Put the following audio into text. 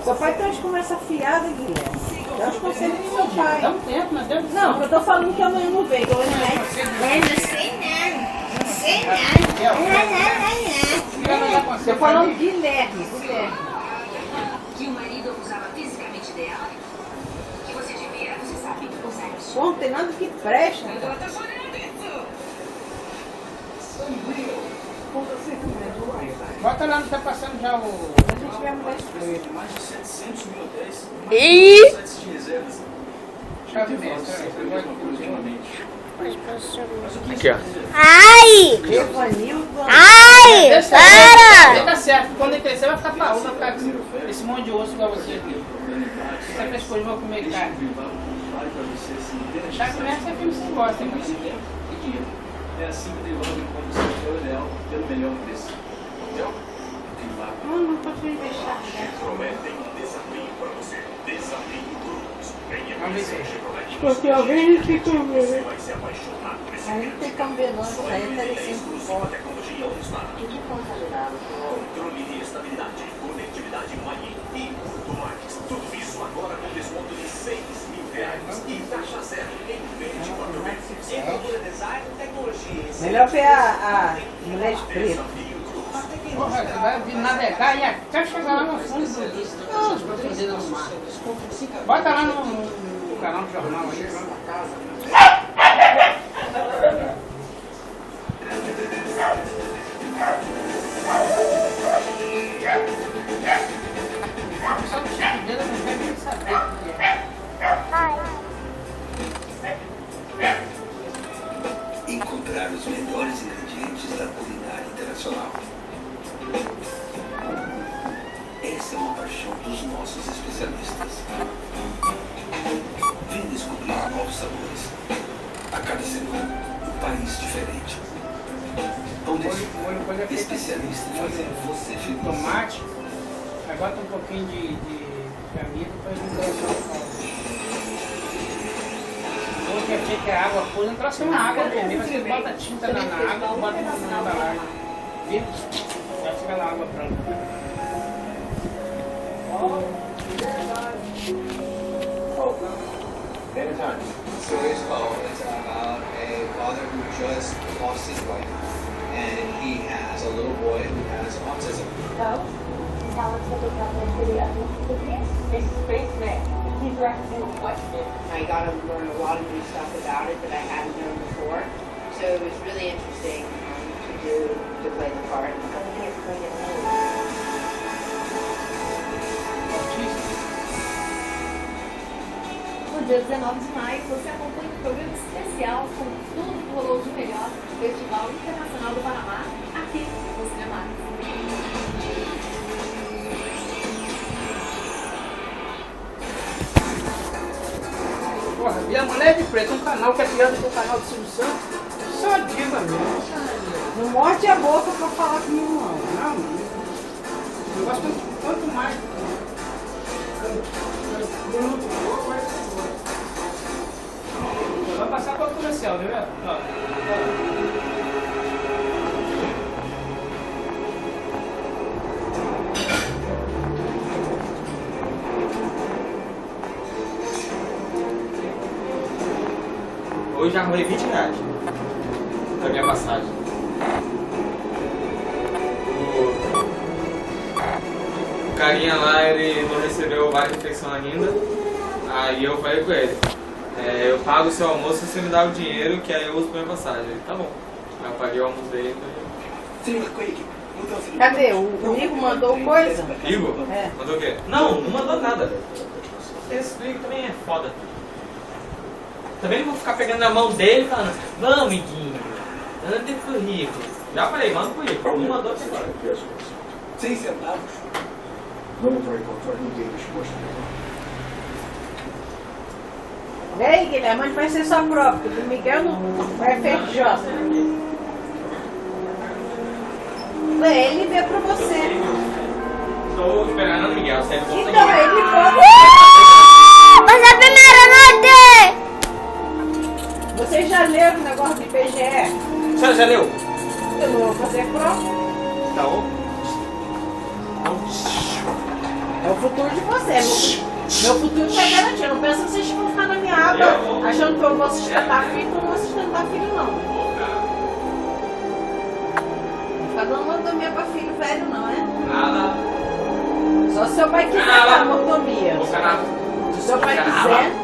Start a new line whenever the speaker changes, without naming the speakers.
Seu pai tem umas conversas fiadas, Guilherme. Dá os conselhos do seu pai.
Dá um tempo, meu Deus do céu.
Não, eu tô falando que amanhã não vem. Hoje não. Tô falando Guilherme.
Que o marido abusava fisicamente dela? Que você devia, você sabe, usar isso.
Pô, não tem nada que presta.
Ela tá chorando isso.
Bota lá, não tá passando já o...
A gente vai mudar isso.
Mais de 700 mil hotéis,
E...
sites de reservas.
Chave mesmo.
Aqui, ó. Ai!
Evanildo.
Ai! Para!
Tá certo, quando ele crescer vai ficar paúdo, vai ficar com esse monte de osso igual você aqui. Você fez coisa, vou comer carne. Chave mesmo é filme que você gosta, hein?
É assim que devolve como se for leal pelo melhor preço. Hotel?
Não tô sem deixar.
Prometem um desafio para você. Desafio Cruz. Venha
Vamos ver
conhecer
se
Chevrolet.
Porque alguém que
Você vai se apaixonar por esse
aí não tem como ver não, isso aí tá descendo
exclusiva tecnologia All-Star.
que consolidado.
Controle e estabilidade, conectividade Main e Automax. Tudo isso agora com desconto de R$6.000 e taxa zero em 24 meses. Design e tecnologia.
Melhor ver a mulher de preto.
Desafio Cruz.
Porra, você vai vir navegar e até chegar lá no fundo das profundezas do mar. Bota lá no canal do jornal aí. Só que o dedo não quer nem saber o que é.
Encontrar os melhores ingredientes da culinária internacional. Essa é uma paixão dos nossos especialistas. Vem descobrir novos sabores. A cada semana, um país diferente. Pão de Açúcar, especialista em fazer você feliz.
Tomate, aí bota um pouquinho de amido para ele não colocar o pão. Hoje achei que a água pura, não trouxe uma água mesmo, você bota tinta na água, bota na embalagem. Viu? Já fica na água branca.
So it's about a father who just lost his wife, and he has a little boy who has autism.
I got to learn a lot of new stuff about it that I hadn't known before. So it was really interesting to play the part.
No dia 19 de maio, você acompanha um programa especial com tudo que rolou de melhor no Festival Internacional do Panamá, aqui no Cinemax.
Porra, e a Mulher de Preto, um canal que é pior do que o canal do Silvio Santos, só diva mesmo.
Não morde a boca pra falar comigo não.
Não, eu gosto quanto mais. Vai passar para o comercial, viu?
Hoje já arrumei R$20 da minha passagem. O carinha lá, ele não recebeu várias refeições ainda. Aí eu falei com ele, eu pago o seu almoço e você me dá o dinheiro que aí eu uso pra minha passagem. Ele, tá bom. Aí eu paguei o almoço dele.
Cadê? O Igor mandou coisa?
Igor?
É.
Mandou o quê? Não mandou nada. Esse do Igor também é foda. Também não vou ficar pegando na mão dele e falando, vamos, amiguinho, anda de currículo. Já falei, manda o currículo. Não mandou até agora.
6 centavos. Não vai encontrar ninguém nos postos.
Ei, Guilherme, mas vai ser só próprio, porque o Miguel não vai FRJ. Ele vê pra você.
Estou esperando o Miguel, você
Então ele pode.
Mas a primeira noite!
Vocês já leram o negócio do IBGE?
A senhora já leu?
Eu não vou fazer prova.
Tá bom.
É o futuro futuro de vocês. Meu futuro tá garantido. Não pensa que vocês vão ficar na minha aba achando que eu vou sustentar filho, que eu não vou sustentar filho, não. Não ficar dando mordomia pra filho velho, não, é?
Nada.
Só se seu pai quiser dar mordomia. Se seu pai quiser.